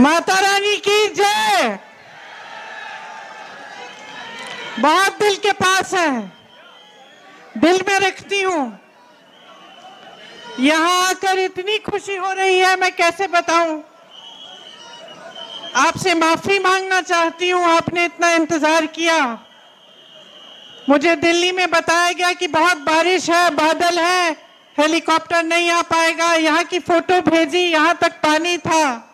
माता रानी की जय। बहुत दिल के पास है, दिल में रखती हूँ। यहाँ आकर इतनी खुशी हो रही है, मैं कैसे बताऊं। आपसे माफी मांगना चाहती हूँ, आपने इतना इंतजार किया। मुझे दिल्ली में बताया गया कि बहुत बारिश है, बादल है, हेलीकॉप्टर नहीं आ पाएगा। यहाँ की फोटो भेजी, यहाँ तक पानी था।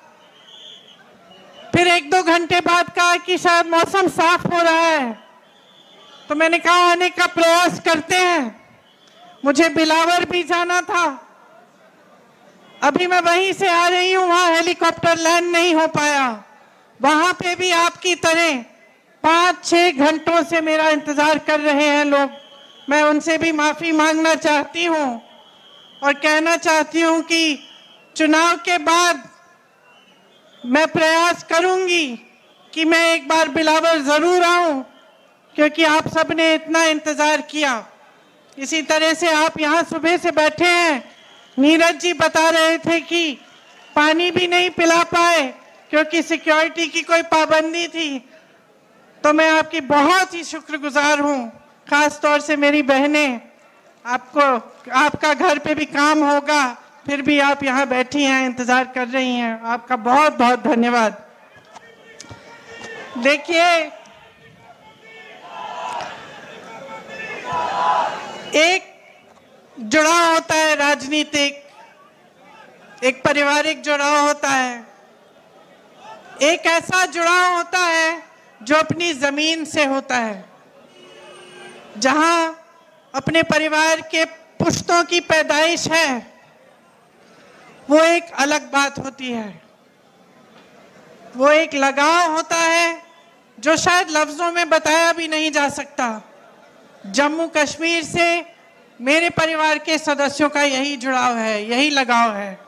फिर 1-2 घंटे बाद कहा कि शायद मौसम साफ हो रहा है, तो मैंने कहा आने का प्रयास करते हैं। मुझे बिलावर भी जाना था, अभी मैं वहीं से आ रही हूँ। वहां हेलीकॉप्टर लैंड नहीं हो पाया। वहां पे भी आपकी तरह 5-6 घंटों से मेरा इंतजार कर रहे हैं लोग। मैं उनसे भी माफी मांगना चाहती हूँ और कहना चाहती हूँ कि चुनाव के बाद मैं प्रयास करूंगी कि मैं एक बार बिलावर जरूर आऊं, क्योंकि आप सबने इतना इंतजार किया। इसी तरह से आप यहाँ सुबह से बैठे हैं। नीरज जी बता रहे थे कि पानी भी नहीं पिला पाए क्योंकि सिक्योरिटी की कोई पाबंदी थी। तो मैं आपकी बहुत ही शुक्रगुजार हूँ, खास तौर से मेरी बहनें। आपका घर पे भी काम होगा, फिर भी आप यहाँ बैठी हैं, इंतजार कर रही हैं। आपका बहुत बहुत धन्यवाद। देखिए, एक जुड़ाव होता है राजनीतिक, एक पारिवारिक जुड़ाव होता है, एक ऐसा जुड़ाव होता है जो अपनी जमीन से होता है, जहां अपने परिवार के पुश्तों की पैदाइश है। वो एक अलग बात होती है, वो एक लगाव होता है जो शायद लफ्जों में बताया भी नहीं जा सकता। जम्मू कश्मीर से मेरे परिवार के सदस्यों का यही जुड़ाव है, यही लगाव है।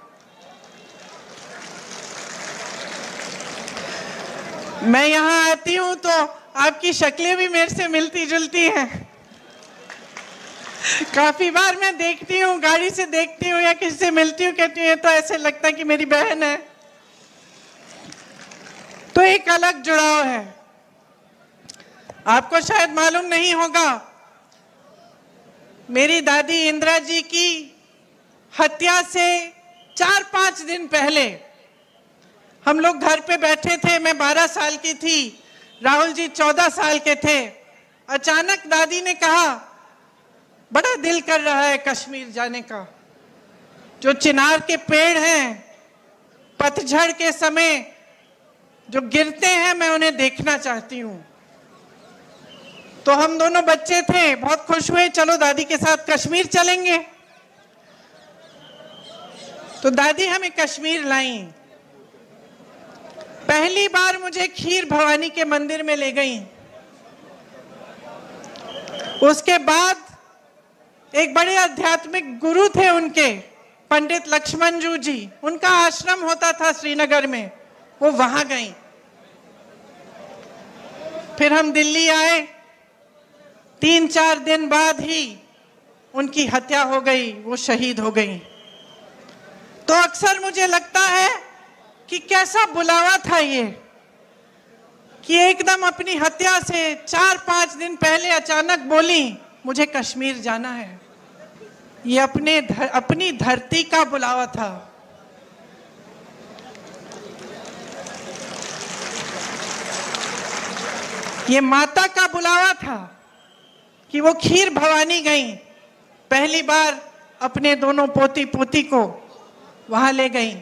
मैं यहाँ आती हूँ तो आपकी शक्लें भी मेरे से मिलती जुलती हैं। काफी बार मैं देखती हूँ, गाड़ी से देखती हूँ या किसी से मिलती हूँ, कहती हूँ तो ऐसे लगता है कि मेरी बहन है। तो एक अलग जुड़ाव है। आपको शायद मालूम नहीं होगा, मेरी दादी इंदिरा जी की हत्या से 4-5 दिन पहले हम लोग घर पे बैठे थे। मैं 12 साल की थी, राहुल जी 14 साल के थे। अचानक दादी ने कहा, बड़ा दिल कर रहा है कश्मीर जाने का। जो चिनार के पेड़ हैं, पतझड़ के समय जो गिरते हैं, मैं उन्हें देखना चाहती हूँ। तो हम दोनों बच्चे थे, बहुत खुश हुए, चलो दादी के साथ कश्मीर चलेंगे। तो दादी हमें कश्मीर लाई। पहली बार मुझे खीर भवानी के मंदिर में ले गई। उसके बाद एक बड़े आध्यात्मिक गुरु थे उनके, पंडित लक्ष्मण जी, उनका आश्रम होता था श्रीनगर में, वो वहां गई। फिर हम दिल्ली आए। 3-4 दिन बाद ही उनकी हत्या हो गई, वो शहीद हो गई। तो अक्सर मुझे लगता है कि कैसा बुलावा था ये, कि एकदम अपनी हत्या से 4-5 दिन पहले अचानक बोली मुझे कश्मीर जाना है। ये अपनी धरती का बुलावा था। ये माता का बुलावा था कि वो खीर भवानी गई। पहली बार अपने दोनों पोती पोती को वहां ले गई।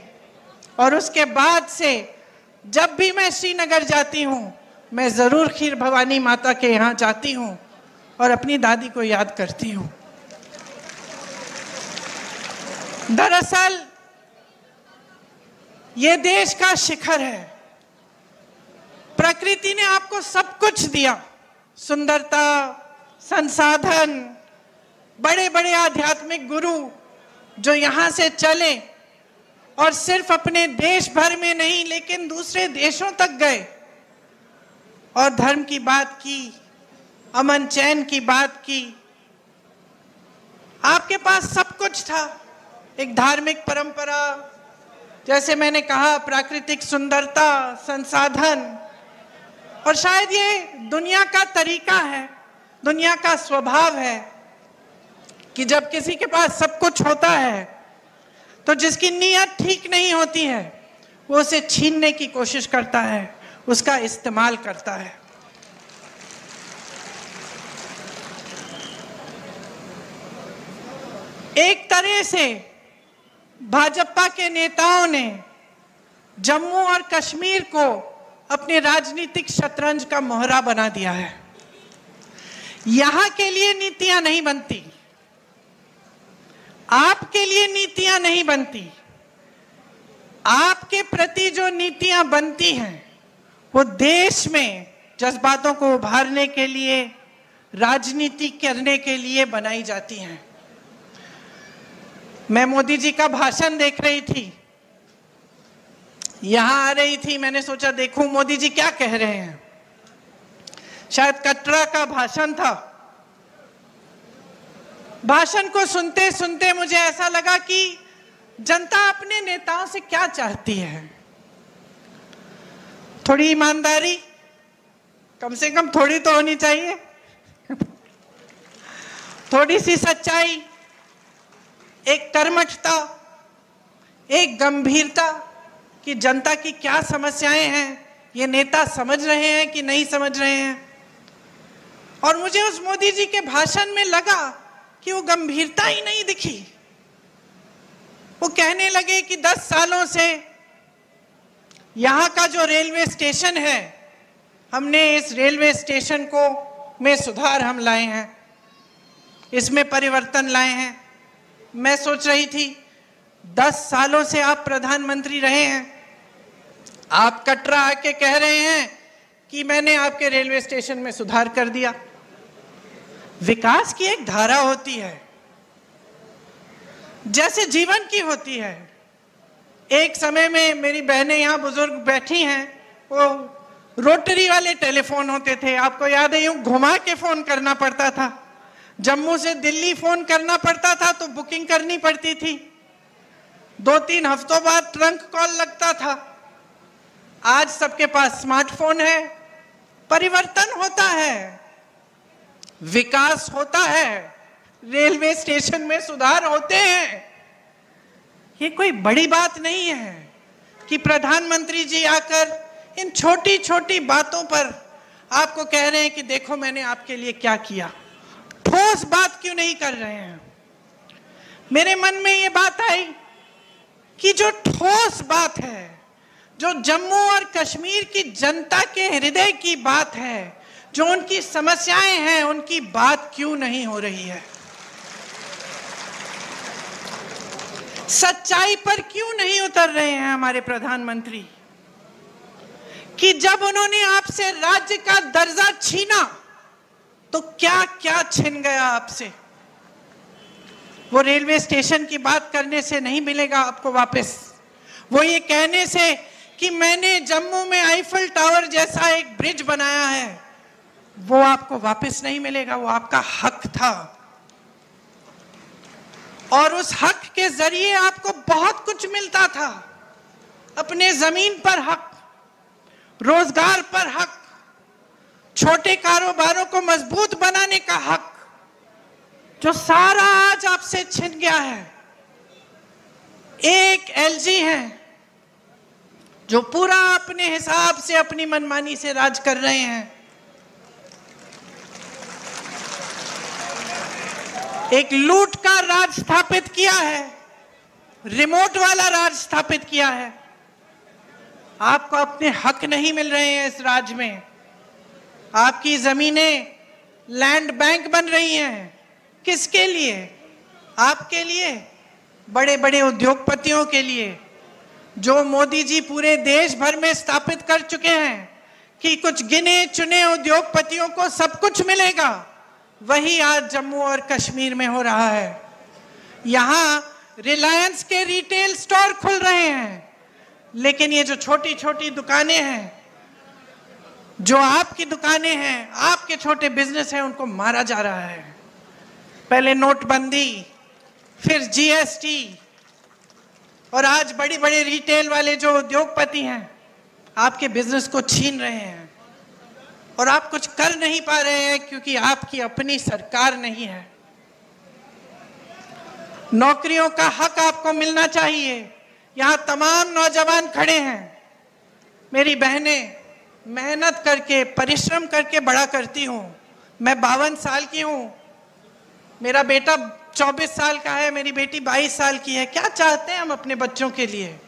और उसके बाद से जब भी मैं श्रीनगर जाती हूँ, मैं जरूर खीर भवानी माता के यहाँ जाती हूँ और अपनी दादी को याद करती हूँ। दरअसल ये देश का शिखर है। प्रकृति ने आपको सब कुछ दिया, सुंदरता, संसाधन, बड़े बड़े आध्यात्मिक गुरु जो यहाँ से चले और सिर्फ अपने देश भर में नहीं लेकिन दूसरे देशों तक गए और धर्म की बात की, अमन चैन की बात की। आपके पास सब कुछ था, एक धार्मिक परंपरा, जैसे मैंने कहा, प्राकृतिक सुंदरता, संसाधन, और शायद ये दुनिया का तरीका है, दुनिया का स्वभाव है कि जब किसी के पास सब कुछ होता है तो जिसकी नीयत ठीक नहीं होती है वो उसे छीनने की कोशिश करता है, उसका इस्तेमाल करता है। एक तरह से भाजपा के नेताओं ने जम्मू और कश्मीर को अपने राजनीतिक शतरंज का मोहरा बना दिया है। यहां के लिए नीतियां नहीं बनती, आपके लिए नीतियां नहीं बनती, आपके प्रति जो नीतियां बनती हैं वो देश में जज्बातों को उभारने के लिए, राजनीति करने के लिए बनाई जाती हैं। मैं मोदी जी का भाषण देख रही थी, यहां आ रही थी, मैंने सोचा देखूं मोदी जी क्या कह रहे हैं। शायद कटरा का भाषण था। भाषण को सुनते सुनते मुझे ऐसा लगा कि जनता अपने नेताओं से क्या चाहती है। थोड़ी ईमानदारी, कम से कम थोड़ी तो होनी चाहिए, थोड़ी सी सच्चाई, एक कर्मठता, एक गंभीरता कि जनता की क्या समस्याएं हैं, ये नेता समझ रहे हैं कि नहीं समझ रहे हैं। और मुझे उस मोदी जी के भाषण में लगा कि वो गंभीरता ही नहीं दिखी। वो कहने लगे कि 10 सालों से यहाँ का जो रेलवे स्टेशन है, हमने इस रेलवे स्टेशन को में सुधार हम लाए हैं, इसमें परिवर्तन लाए हैं। मैं सोच रही थी 10 सालों से आप प्रधानमंत्री रहे हैं, आप कटरा आके कह रहे हैं कि मैंने आपके रेलवे स्टेशन में सुधार कर दिया। विकास की एक धारा होती है, जैसे जीवन की होती है। एक समय में मेरी बहनें यहाँ बुजुर्ग बैठी हैं, वो रोटरी वाले टेलीफोन होते थे, आपको याद है, यूं घुमा के फोन करना पड़ता था। जम्मू से दिल्ली फोन करना पड़ता था तो बुकिंग करनी पड़ती थी, 2-3 हफ्तों बाद ट्रंक कॉल लगता था। आज सबके पास स्मार्टफोन है। परिवर्तन होता है, विकास होता है, रेलवे स्टेशन में सुधार होते हैं। ये कोई बड़ी बात नहीं है कि प्रधानमंत्री जी आकर इन छोटी छोटी बातों पर आपको कह रहे हैं कि देखो मैंने आपके लिए क्या किया। ठोस बात क्यों नहीं कर रहे हैं? मेरे मन में ये बात आई कि जो ठोस बात है, जो जम्मू और कश्मीर की जनता के हृदय की बात है, जो उनकी समस्याएं हैं, उनकी बात क्यों नहीं हो रही है? सच्चाई पर क्यों नहीं उतर रहे हैं हमारे प्रधानमंत्री कि जब उन्होंने आपसे राज्य का दर्जा छीना तो क्या क्या छिन गया आपसे? वो रेलवे स्टेशन की बात करने से नहीं मिलेगा आपको वापस। वो ये कहने से कि मैंने जम्मू में आईफल टावर जैसा एक ब्रिज बनाया है, वो आपको वापस नहीं मिलेगा। वो आपका हक था और उस हक के जरिए आपको बहुत कुछ मिलता था। अपने जमीन पर हक, रोजगार पर हक, छोटे कारोबारों को मजबूत बनाने का हक, जो सारा आज आपसे छिन गया है। एक एलजी हैं जो पूरा अपने हिसाब से, अपनी मनमानी से राज कर रहे हैं। एक लूट का राज स्थापित किया है, रिमोट वाला राज स्थापित किया है। आपको अपने हक नहीं मिल रहे हैं इस राज्य में। आपकी जमीनें लैंड बैंक बन रही हैं। किसके लिए? आपके लिए, बड़े बड़े उद्योगपतियों के लिए, जो मोदी जी पूरे देश भर में स्थापित कर चुके हैं कि कुछ गिने चुने उद्योगपतियों को सब कुछ मिलेगा। वही आज जम्मू और कश्मीर में हो रहा है। यहाँ रिलायंस के रिटेल स्टोर खुल रहे हैं, लेकिन ये जो छोटी छोटी दुकानें हैं, जो आपकी दुकानें हैं, आपके छोटे बिजनेस हैं, उनको मारा जा रहा है। पहले नोटबंदी, फिर जीएसटी, और आज बड़ी बड़े रिटेल वाले जो उद्योगपति हैं आपके बिजनेस को छीन रहे हैं और आप कुछ कर नहीं पा रहे हैं क्योंकि आपकी अपनी सरकार नहीं है। नौकरियों का हक आपको मिलना चाहिए। यहाँ तमाम नौजवान खड़े हैं, मेरी बहनें मेहनत करके परिश्रम करके बड़ा करती हूँ। मैं 52 साल की हूँ, मेरा बेटा 24 साल का है, मेरी बेटी 22 साल की है। क्या चाहते हैं हम अपने बच्चों के लिए?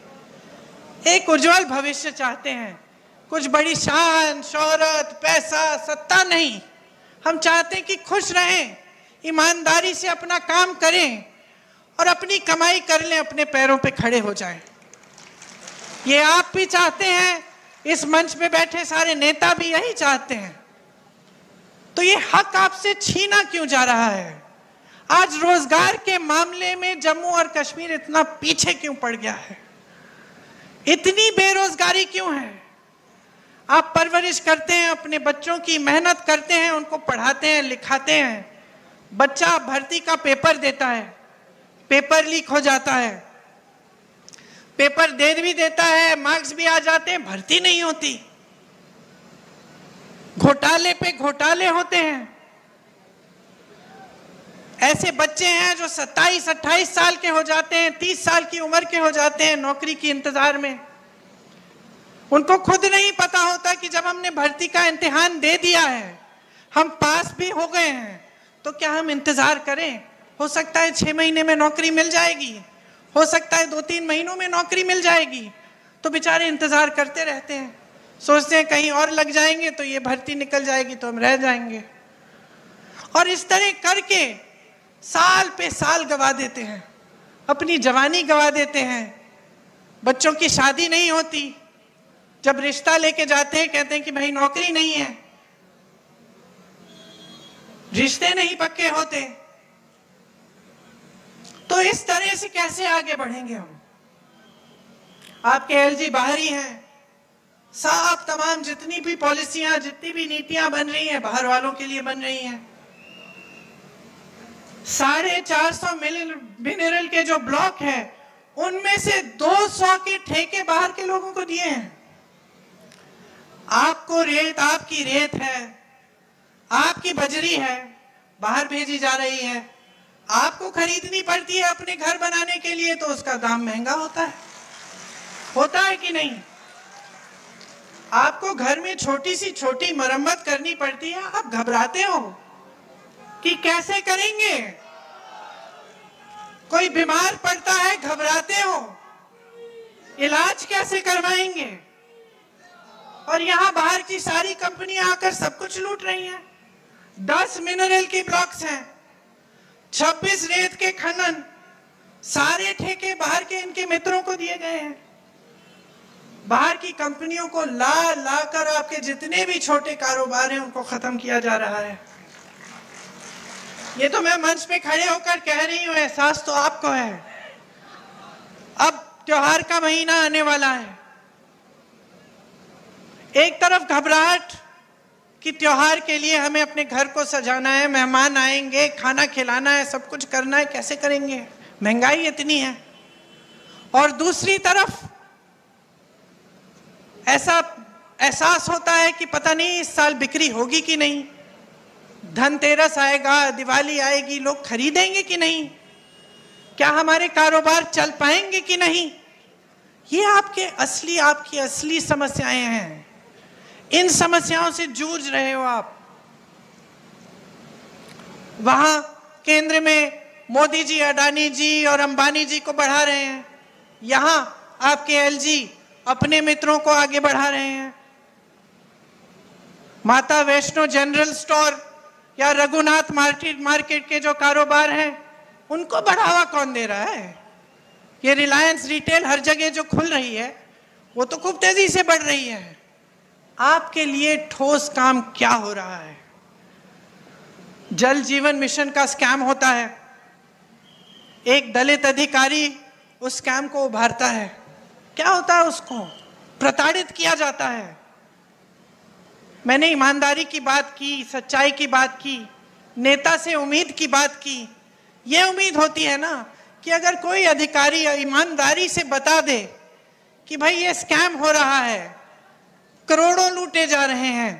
एक उज्जवल भविष्य चाहते हैं, कुछ बड़ी शान शोहरत पैसा सत्ता नहीं। हम चाहते हैं कि खुश रहें, ईमानदारी से अपना काम करें और अपनी कमाई कर लें, अपने पैरों पे खड़े हो जाएं। ये आप भी चाहते हैं, इस मंच पे बैठे सारे नेता भी यही चाहते हैं। तो ये हक आपसे छीना क्यों जा रहा है? आज रोजगार के मामले में जम्मू और कश्मीर इतना पीछे क्यों पड़ गया है? इतनी बेरोजगारी क्यों है? आप परवरिश करते हैं अपने बच्चों की, मेहनत करते हैं, उनको पढ़ाते हैं लिखाते हैं। बच्चा भर्ती का पेपर देता है, पेपर लीक हो जाता है, पेपर दे भी देता है, मार्क्स भी आ जाते हैं, भर्ती नहीं होती। घोटाले पे घोटाले होते हैं। ऐसे बच्चे हैं जो 27-28 साल के हो जाते हैं, 30 साल की उम्र के हो जाते हैं नौकरी की इंतजार में। उनको खुद नहीं पता होता कि जब हमने भर्ती का इम्तिहान दे दिया है, हम पास भी हो गए हैं, तो क्या हम इंतजार करें? हो सकता है 6 महीने में नौकरी मिल जाएगी, हो सकता है 2-3 महीनों में नौकरी मिल जाएगी। तो बेचारे इंतजार करते रहते हैं, सोचते हैं कहीं और लग जाएंगे तो ये भर्ती निकल जाएगी तो हम रह जाएंगे। और इस तरह करके साल पे साल गवा देते हैं, अपनी जवानी गवा देते हैं। बच्चों की शादी नहीं होती, जब रिश्ता लेके जाते हैं कहते हैं कि भाई नौकरी नहीं है, रिश्ते नहीं पक्के होते। तो इस तरह से कैसे आगे बढ़ेंगे हम? आपके एलजी बाहरी हैं, साफ तमाम जितनी भी पॉलिसियां, जितनी भी नीतियां बन रही हैं बाहर वालों के लिए बन रही हैं। 450 मिनरल के जो ब्लॉक हैं उनमें से 200 के ठेके बाहर के लोगों को दिए हैं। आपको रेत, आपकी रेत है, आपकी बजरी है, बाहर भेजी जा रही है, आपको खरीदनी पड़ती है अपने घर बनाने के लिए, तो उसका दाम महंगा होता है कि नहीं? आपको घर में छोटी सी छोटी मरम्मत करनी पड़ती है, आप घबराते हो कि कैसे करेंगे। कोई बीमार पड़ता है, घबराते हो, इलाज कैसे करवाएंगे। और यहाँ बाहर की सारी कंपनियां आकर सब कुछ लूट रही हैं। 10 मिनरल के ब्लॉक्स हैं, 26 रेत के खनन, सारे ठेके बाहर के इनके मित्रों को दिए गए हैं। बाहर की कंपनियों को ला कर आपके जितने भी छोटे कारोबार हैं उनको खत्म किया जा रहा है। ये तो मैं मंच पे खड़े होकर कह रही हूँ, एहसास तो आपको है। अब त्योहार का महीना आने वाला है, एक तरफ घबराहट कि त्योहार के लिए हमें अपने घर को सजाना है, मेहमान आएंगे, खाना खिलाना है, सब कुछ करना है, कैसे करेंगे, महंगाई इतनी है। और दूसरी तरफ ऐसा एहसास होता है कि पता नहीं इस साल बिक्री होगी कि नहीं, धनतेरस आएगा, दिवाली आएगी, लोग खरीदेंगे कि नहीं, क्या हमारे कारोबार चल पाएंगे कि नहीं। ये आपकी असली समस्याएं हैं। इन समस्याओं से जूझ रहे हो आप। वहां केंद्र में मोदी जी, अडानी जी और अंबानी जी को बढ़ा रहे हैं, यहां आपके एलजी अपने मित्रों को आगे बढ़ा रहे हैं। माता वैष्णो जनरल स्टोर या रघुनाथ मार्केट के जो कारोबार हैं उनको बढ़ावा कौन दे रहा है? ये रिलायंस रिटेल हर जगह जो खुल रही है वो तो खूब तेजी से बढ़ रही है। आपके लिए ठोस काम क्या हो रहा है? जल जीवन मिशन का स्कैम होता है, एक दलित अधिकारी उस स्कैम को उभारता है। क्या होता है? उसको प्रताड़ित किया जाता है। मैंने ईमानदारी की बात की, सच्चाई की बात की, नेता से उम्मीद की बात की। यह उम्मीद होती है ना कि अगर कोई अधिकारी ईमानदारी से बता दे कि भाई ये स्कैम हो रहा है, करोड़ों लूटे जा रहे हैं,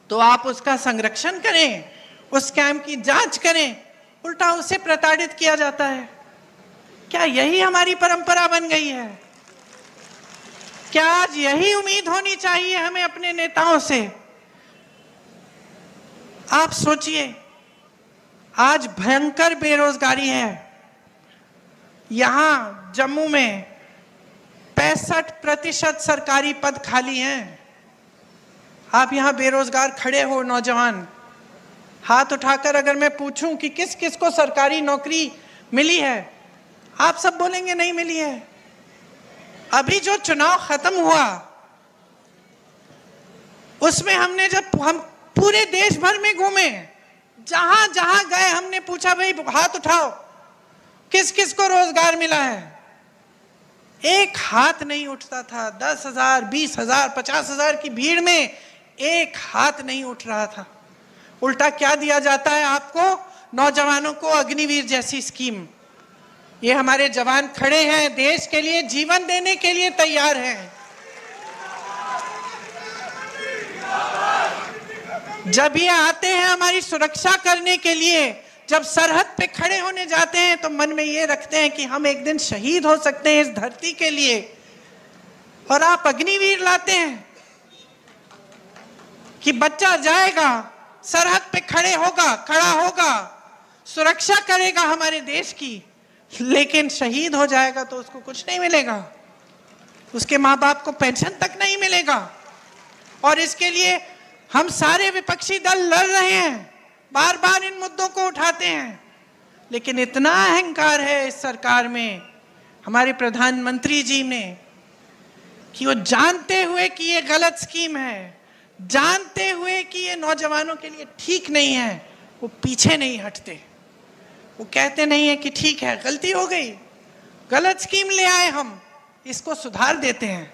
तो आप उसका संरक्षण करें, उस स्कैम की जांच करें, उल्टा उसे प्रताड़ित किया जाता है। क्या यही हमारी परंपरा बन गई है? क्या आज यही उम्मीद होनी चाहिए हमें अपने नेताओं से? आप सोचिए, आज भयंकर बेरोजगारी है। यहां जम्मू में 65% सरकारी पद खाली हैं। आप यहां बेरोजगार खड़े हो, नौजवान, हाथ उठाकर अगर मैं पूछूं कि किस किस को सरकारी नौकरी मिली है, आप सब बोलेंगे नहीं मिली है। अभी जो चुनाव खत्म हुआ उसमें हमने जब हम पूरे देश भर में घूमे, जहां जहां गए हमने पूछा भाई हाथ उठाओ, किस किस को रोजगार मिला है? एक हाथ नहीं उठता था। 10,000, 20,000, 50,000 की भीड़ में एक हाथ नहीं उठ रहा था। उल्टा क्या दिया जाता है आपको? नौजवानों को अग्निवीर जैसी स्कीम। ये हमारे जवान खड़े हैं, देश के लिए जीवन देने के लिए तैयार हैं। जब ये आते हैं हमारी सुरक्षा करने के लिए, जब सरहद पे खड़े होने जाते हैं, तो मन में ये रखते हैं कि हम एक दिन शहीद हो सकते हैं इस धरती के लिए, और आप अग्निवीर लाते हैं कि बच्चा जाएगा, सरहद पे खड़ा होगा, सुरक्षा करेगा हमारे देश की, लेकिन शहीद हो जाएगा तो उसको कुछ नहीं मिलेगा, उसके माँ बाप को पेंशन तक नहीं मिलेगा। और इसके लिए हम सारे विपक्षी दल लड़ रहे हैं, बार बार इन मुद्दों को उठाते हैं, लेकिन इतना अहंकार है इस सरकार में, हमारे प्रधानमंत्री जी ने, कि वो जानते हुए कि ये गलत स्कीम है, जानते हुए कि ये नौजवानों के लिए ठीक नहीं है, वो पीछे नहीं हटते। वो कहते नहीं है कि ठीक है, गलती हो गई, गलत स्कीम ले आए, हम इसको सुधार देते हैं।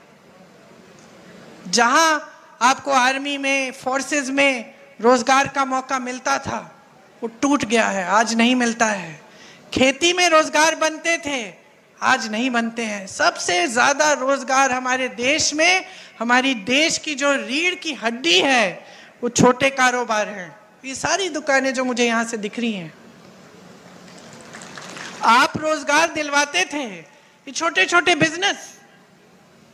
जहां आपको आर्मी में, फोर्सेस में रोजगार का मौका मिलता था, वो टूट गया है, आज नहीं मिलता है। खेती में रोजगार बनते थे, आज नहीं बनते हैं। सबसे ज्यादा रोजगार हमारे देश में, हमारी देश की जो रीढ़ की हड्डी है, वो छोटे कारोबार हैं। ये सारी दुकानें जो मुझे यहां से दिख रही हैं, आप रोजगार दिलवाते थे। ये छोटे छोटे बिजनेस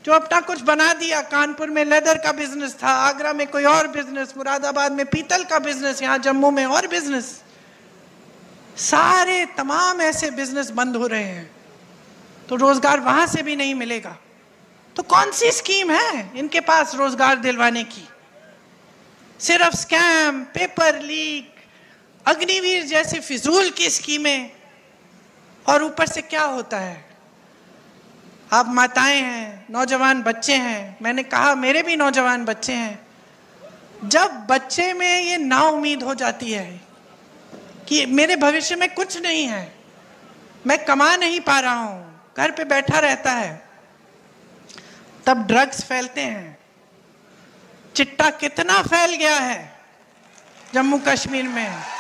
जो अपना कुछ बना दिया, कानपुर में लेदर का बिजनेस था, आगरा में कोई और बिजनेस, मुरादाबाद में पीतल का बिजनेस, यहाँ जम्मू में और बिजनेस, सारे तमाम ऐसे बिजनेस बंद हो रहे हैं, तो रोजगार वहां से भी नहीं मिलेगा। तो कौन सी स्कीम है इनके पास रोजगार दिलवाने की? सिर्फ स्कैम, पेपर लीक, अग्निवीर जैसे फिजूल की स्कीमें। और ऊपर से क्या होता है, आप माताएं हैं, नौजवान बच्चे हैं, मैंने कहा मेरे भी नौजवान बच्चे हैं। जब बच्चे में ये नाउम्मीद हो जाती है कि मेरे भविष्य में कुछ नहीं है, मैं कमा नहीं पा रहा हूं, घर पे बैठा रहता है, तब ड्रग्स फैलते हैं। चिट्टा कितना फैल गया है जम्मू कश्मीर में,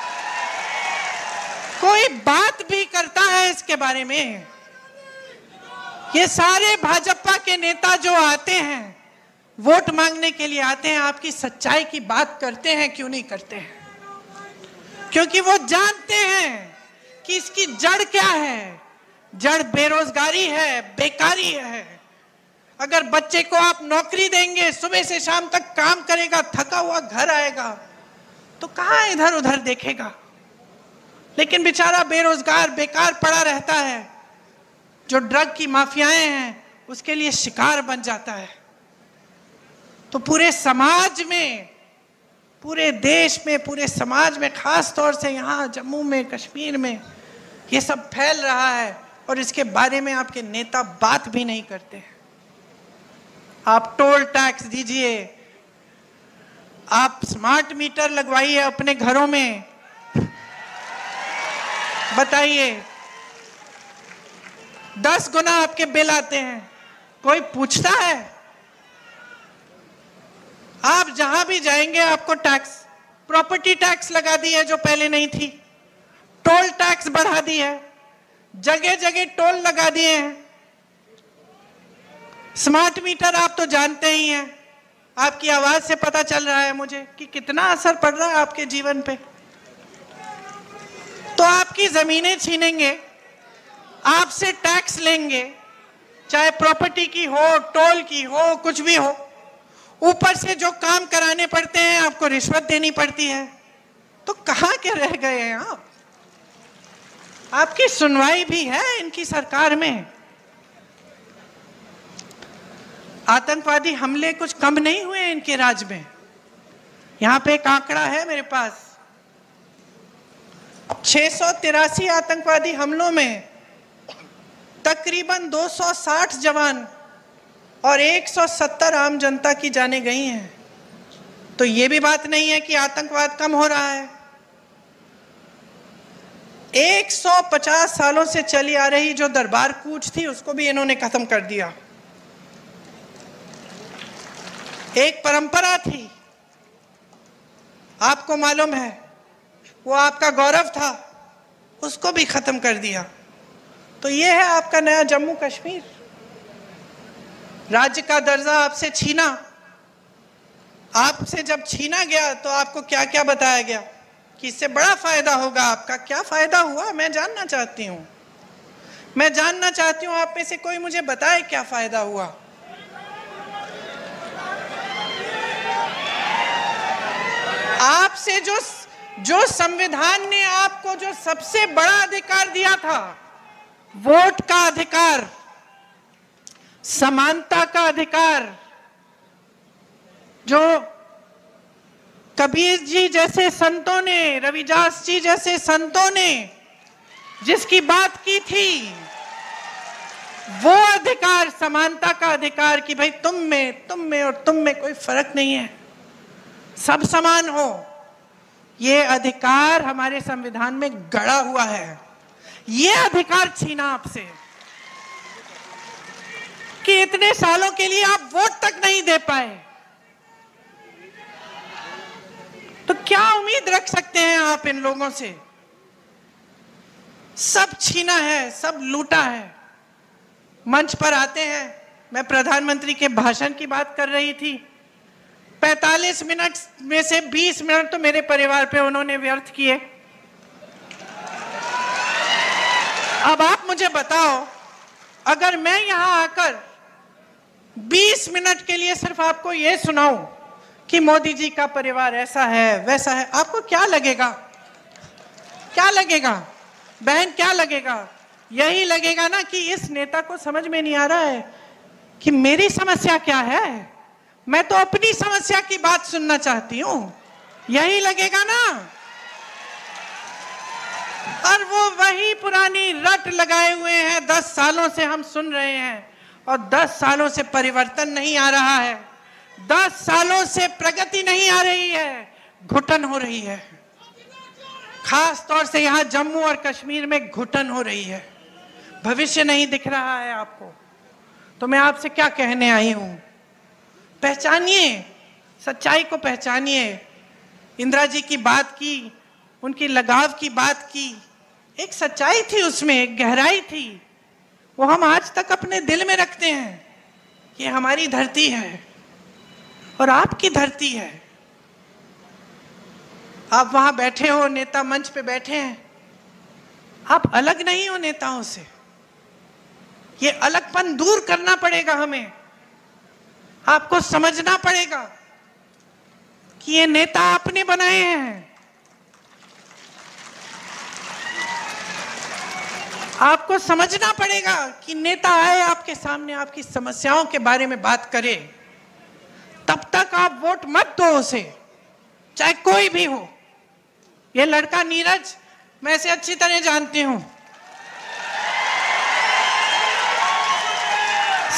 कोई बात भी करता है इसके बारे में? ये सारे भाजपा के नेता जो आते हैं, वोट मांगने के लिए आते हैं, आपकी सच्चाई की बात करते हैं क्यों नहीं करते हैं? क्योंकि वो जानते हैं कि इसकी जड़ क्या है। जड़ बेरोजगारी है, बेकारी है। अगर बच्चे को आप नौकरी देंगे, सुबह से शाम तक काम करेगा, थका हुआ घर आएगा, तो कहाँ इधर उधर देखेगा? लेकिन बेचारा बेरोजगार, बेकार पड़ा रहता है, जो ड्रग की माफियाएं हैं उसके लिए शिकार बन जाता है। तो पूरे समाज में, पूरे देश में, पूरे समाज में, खास तौर से यहाँ जम्मू में, कश्मीर में ये सब फैल रहा है, और इसके बारे में आपके नेता बात भी नहीं करते हैं। आप टोल टैक्स दीजिए, आप स्मार्ट मीटर लगवाइए अपने घरों में, बताइए 10 गुना आपके बिल आते हैं, कोई पूछता है? आप जहां भी जाएंगे आपको टैक्स, प्रॉपर्टी टैक्स लगा दी है जो पहले नहीं थी, टोल टैक्स बढ़ा दी है, जगह जगह टोल लगा दिए हैं। स्मार्ट मीटर आप तो जानते ही हैं, आपकी आवाज से पता चल रहा है मुझे कि कितना असर पड़ रहा है आपके जीवन पे। तो आपकी जमीनें छीनेंगे, आपसे टैक्स लेंगे, चाहे प्रॉपर्टी की हो, टोल की हो, कुछ भी हो। ऊपर से जो काम कराने पड़ते हैं आपको रिश्वत देनी पड़ती है। तो कहां के रह गए हैं आप? आपकी सुनवाई भी है इनकी सरकार में। आतंकवादी हमले कुछ कम नहीं हुए इनके राज में। यहां पे एक आंकड़ा है मेरे पास, 683 आतंकवादी हमलों में तकरीबन 260 जवान और 170 आम जनता की जानें गई हैं। तो ये भी बात नहीं है कि आतंकवाद कम हो रहा है। 150 सालों से चली आ रही जो दरबार कूच थी उसको भी इन्होंने खत्म कर दिया। एक परंपरा थी, आपको मालूम है, वो आपका गौरव था, उसको भी खत्म कर दिया। तो ये है आपका नया जम्मू कश्मीर। राज्य का दर्जा आपसे छीना। आपसे जब छीना गया तो आपको क्या क्या बताया गया कि इससे बड़ा फायदा होगा आपका। क्या फायदा हुआ मैं जानना चाहती हूँ। मैं जानना चाहती हूँ आप में से कोई मुझे बताए क्या फायदा हुआ। आपसे जो संविधान ने आपको जो सबसे बड़ा अधिकार दिया था, वोट का अधिकार, समानता का अधिकार, जो कबीर जी जैसे संतों ने, रविदास जी जैसे संतों ने जिसकी बात की थी, वो अधिकार, समानता का अधिकार कि भाई तुम में और तुम में कोई फर्क नहीं है, सब समान हो, ये अधिकार हमारे संविधान में गड़ा हुआ है। ये अधिकार छीना आपसे कि इतने सालों के लिए आप वोट तक नहीं दे पाए। तो क्या उम्मीद रख सकते हैं आप इन लोगों से? सब छीना है, सब लूटा है। मंच पर आते हैं, मैं प्रधानमंत्री के भाषण की बात कर रही थी, 45 मिनट में से 20 मिनट तो मेरे परिवार पे उन्होंने व्यर्थ किए। अब आप मुझे बताओ, अगर मैं यहां आकर 20 मिनट के लिए सिर्फ आपको यह सुनाऊं कि मोदी जी का परिवार ऐसा है वैसा है, आपको क्या लगेगा? क्या लगेगा बहन, क्या लगेगा? यही लगेगा ना कि इस नेता को समझ में नहीं आ रहा है कि मेरी समस्या क्या है, मैं तो अपनी समस्या की बात सुनना चाहती हूं। यही लगेगा ना। और वो वही पुरानी रट लगाए हुए हैं, 10 सालों से हम सुन रहे हैं और 10 सालों से परिवर्तन नहीं आ रहा है, 10 सालों से प्रगति नहीं आ रही है, घुटन हो रही है। खास तौर से यहां जम्मू और कश्मीर में घुटन हो रही है, भविष्य नहीं दिख रहा है आपको। तो मैं आपसे क्या कहने आई हूं, पहचानिए, सच्चाई को पहचानिए। इंदिरा जी की बात की, उनकी लगाव की बात की, एक सच्चाई थी उसमें, एक गहराई थी, वो हम आज तक अपने दिल में रखते हैं। ये हमारी धरती है और आपकी धरती है। आप वहां बैठे हो, नेता मंच पे बैठे हैं, आप अलग नहीं हो नेताओं से। ये अलगपन दूर करना पड़ेगा हमें। आपको समझना पड़ेगा कि ये नेता आपने बनाए हैं। आपको समझना पड़ेगा कि नेता आए आपके सामने, आपकी समस्याओं के बारे में बात करे, तब तक आप वोट मत दो उसे, चाहे कोई भी हो। ये लड़का नीरज, मैं इसे अच्छी तरह जानती हूं,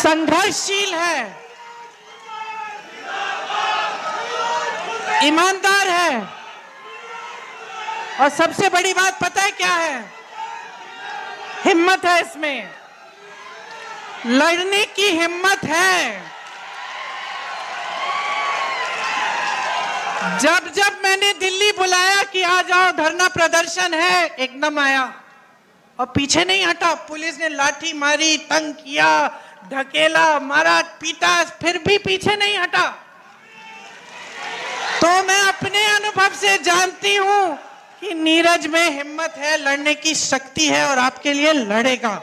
संघर्षशील है, ईमानदार है, और सबसे बड़ी बात पता है क्या है? हिम्मत है इसमें, लड़ने की हिम्मत है। जब जब मैंने दिल्ली बुलाया कि आ जाओ धरना प्रदर्शन है, एकदम आया। और पीछे नहीं हटा। पुलिस ने लाठी मारी, तंग किया, ढकेला, मारा, पीटा, फिर भी पीछे नहीं हटा। तो मैं अपने अनुभव से जानती हूं कि नीरज में हिम्मत है, लड़ने की शक्ति है और आपके लिए लड़ेगा।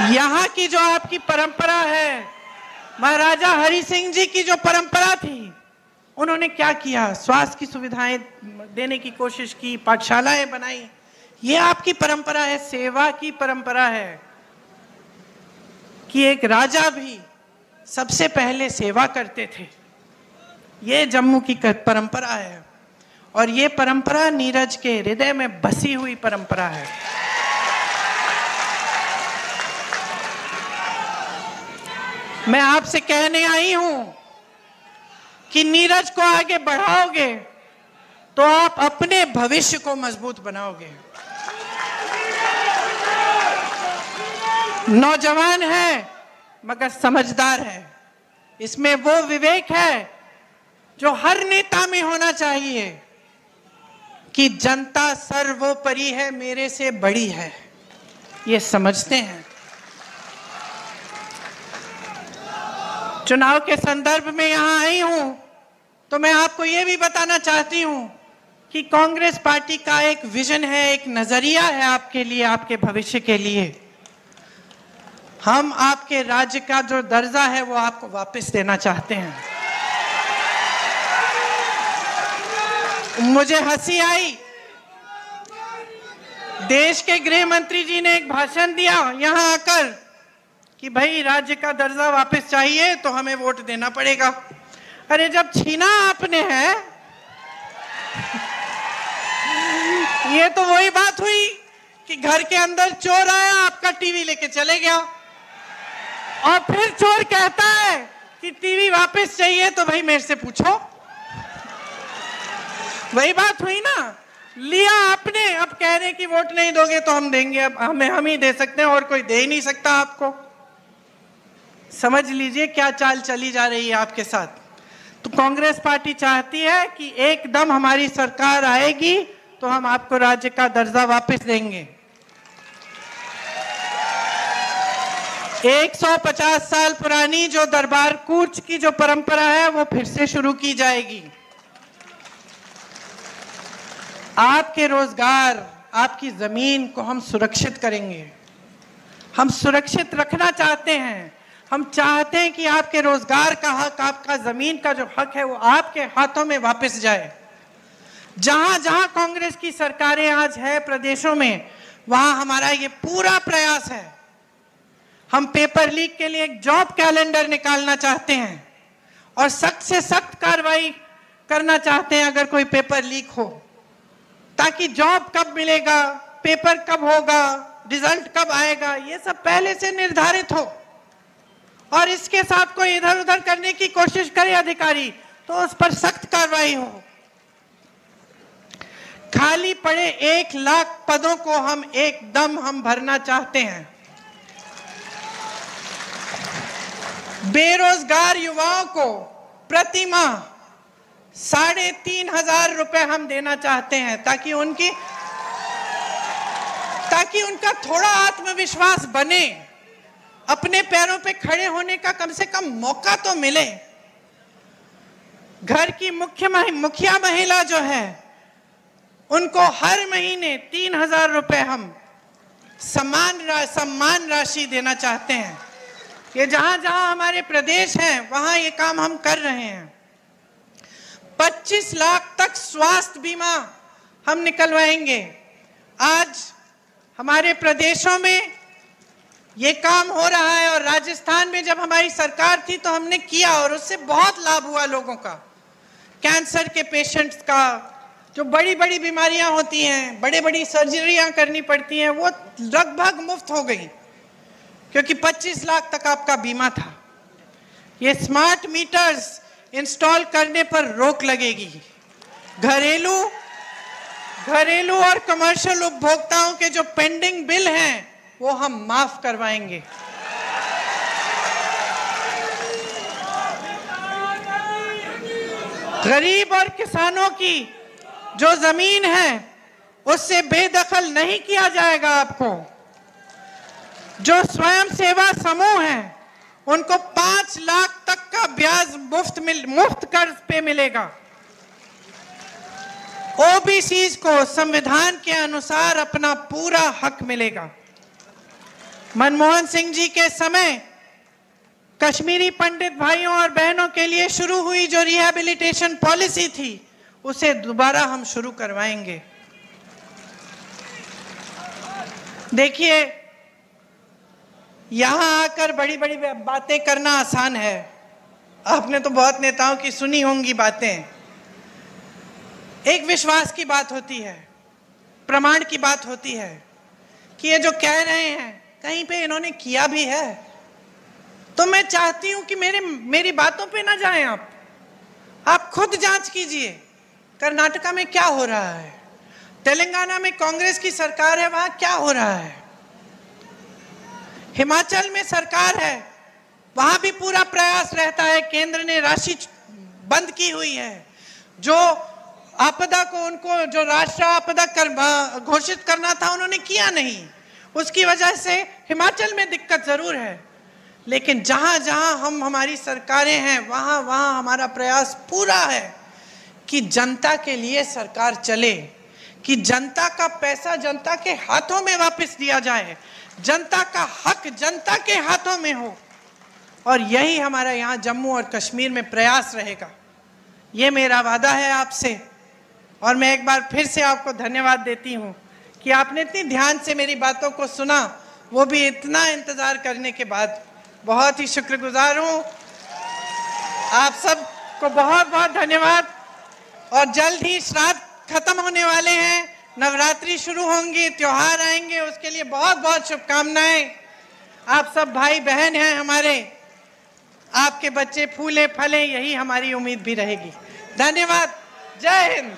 यहाँ की जो आपकी परंपरा है, महाराजा हरि सिंह जी की जो परंपरा थी, उन्होंने क्या किया? स्वास्थ्य की सुविधाएं देने की कोशिश की, पाठशालाएं बनाई। ये आपकी परंपरा है, सेवा की परंपरा है कि एक राजा भी सबसे पहले सेवा करते थे। ये जम्मू की परंपरा है और ये परंपरा नीरज के हृदय में बसी हुई परंपरा है। मैं आपसे कहने आई हूं कि नीरज को आगे बढ़ाओगे तो आप अपने भविष्य को मजबूत बनाओगे। नौजवान है मगर समझदार है। इसमें वो विवेक है जो हर नेता में होना चाहिए कि जनता सर्वोपरि है, मेरे से बड़ी है, ये समझते हैं। चुनाव के संदर्भ में यहां आई हूं तो मैं आपको यह भी बताना चाहती हूं कि कांग्रेस पार्टी का एक विजन है, एक नजरिया है आपके लिए, आपके भविष्य के लिए। हम आपके राज्य का जो दर्जा है वो आपको वापस देना चाहते हैं। मुझे हंसी आई, देश के गृह मंत्री जी ने एक भाषण दिया यहां आकर कि भाई राज्य का दर्जा वापस चाहिए तो हमें वोट देना पड़ेगा। अरे जब छीना आपने है, ये तो वही बात हुई कि घर के अंदर चोर आया, आपका टीवी लेके चले गया और फिर चोर कहता है कि टीवी वापस चाहिए तो भाई मेरे से पूछो। वही बात हुई ना, लिया आपने, अब कह रहे कि वोट नहीं दोगे तो हम देंगे। अब हम ही दे सकते हैं और कोई दे ही नहीं सकता आपको। समझ लीजिए क्या चाल चली जा रही है आपके साथ। तो कांग्रेस पार्टी चाहती है कि एकदम हमारी सरकार आएगी तो हम आपको राज्य का दर्जा वापस देंगे। 150 साल पुरानी जो दरबार कूच की जो परंपरा है वो फिर से शुरू की जाएगी। आपके रोजगार, आपकी जमीन को हम सुरक्षित करेंगे। हम सुरक्षित रखना चाहते हैं। हम चाहते हैं कि आपके रोजगार का हक, आपका जमीन का जो हक है वो आपके हाथों में वापस जाए। जहां जहां कांग्रेस की सरकारें आज है प्रदेशों में, वहां हमारा ये पूरा प्रयास है। हम पेपर लीक के लिए एक जॉब कैलेंडर निकालना चाहते हैं और सख्त से सख्त कार्रवाई करना चाहते हैं अगर कोई पेपर लीक हो, ताकि जॉब कब मिलेगा, पेपर कब होगा, रिजल्ट कब आएगा, ये सब पहले से निर्धारित हो। और इसके साथ कोई इधर उधर करने की कोशिश करे अधिकारी तो उस पर सख्त कार्रवाई हो। खाली पड़े 1 लाख पदों को हम एकदम भरना चाहते हैं। बेरोजगार युवाओं को प्रति माह 3,500 रुपए हम देना चाहते हैं ताकि उनका थोड़ा आत्मविश्वास बने, अपने पैरों पे खड़े होने का कम से कम मौका तो मिले। घर की मुखिया महिला जो है उनको हर महीने 3,000 रुपए हम सम्मान राशि देना चाहते हैं। ये जहां जहां हमारे प्रदेश हैं वहां ये काम हम कर रहे हैं। 25 लाख तक स्वास्थ्य बीमा हम निकलवाएंगे। आज हमारे प्रदेशों में ये काम हो रहा है और राजस्थान में जब हमारी सरकार थी तो हमने किया और उससे बहुत लाभ हुआ लोगों का। कैंसर के पेशेंट्स का, जो बड़ी बड़ी बीमारियां होती हैं, बड़ी बड़ी सर्जरियां करनी पड़ती हैं, वो लगभग मुफ्त हो गई क्योंकि 25 लाख तक आपका बीमा था। ये स्मार्ट मीटर्स इंस्टॉल करने पर रोक लगेगी। घरेलू और कमर्शियल उपभोक्ताओं के जो पेंडिंग बिल हैं वो हम माफ करवाएंगे। गरीब और किसानों की जो जमीन है उससे बेदखल नहीं किया जाएगा। आपको जो स्वयं सेवा समूह है उनको 5 लाख तक का ब्याज मुफ्त कर्ज पे मिलेगा। ओबीसी को संविधान के अनुसार अपना पूरा हक मिलेगा। मनमोहन सिंह जी के समय कश्मीरी पंडित भाइयों और बहनों के लिए शुरू हुई जो रिहैबिलिटेशन पॉलिसी थी उसे दोबारा हम शुरू करवाएंगे। देखिए, यहां आकर बड़ी बड़ी बातें करना आसान है। आपने तो बहुत नेताओं की सुनी होंगी बातें। एक विश्वास की बात होती है, प्रमाण की बात होती है कि ये जो कह रहे हैं कहीं पे इन्होंने किया भी है। तो मैं चाहती हूं कि मेरी बातों पे ना जाएं आप खुद जांच कीजिए। कर्नाटका में क्या हो रहा है, तेलंगाना में कांग्रेस की सरकार है, वहां क्या हो रहा है, हिमाचल में सरकार है, वहां भी पूरा प्रयास रहता है। केंद्र ने राशि बंद की हुई है। जो आपदा को उनको जो राष्ट्रीय आपदा घोषित करना था उन्होंने किया नहीं। उसकी वजह से हिमाचल में दिक्कत जरूर है, लेकिन जहां जहां हमारी सरकारें हैं वहां वहां हमारा प्रयास पूरा है कि जनता के लिए सरकार चले, कि जनता का पैसा जनता के हाथों में वापस दिया जाए, जनता का हक जनता के हाथों में हो। और यही हमारा यहाँ जम्मू और कश्मीर में प्रयास रहेगा। ये मेरा वादा है आपसे। और मैं एक बार फिर से आपको धन्यवाद देती हूँ कि आपने इतनी ध्यान से मेरी बातों को सुना, वो भी इतना इंतज़ार करने के बाद। बहुत ही शुक्रगुजार हूँ। आप सबको बहुत बहुत धन्यवाद। और जल्द ही श्राद्ध खत्म होने वाले हैं, नवरात्रि शुरू होंगी, त्योहार आएंगे, उसके लिए बहुत बहुत शुभकामनाएं। आप सब भाई बहन हैं हमारे, आपके बच्चे फूले फले, यही हमारी उम्मीद भी रहेगी। धन्यवाद। जय हिंद।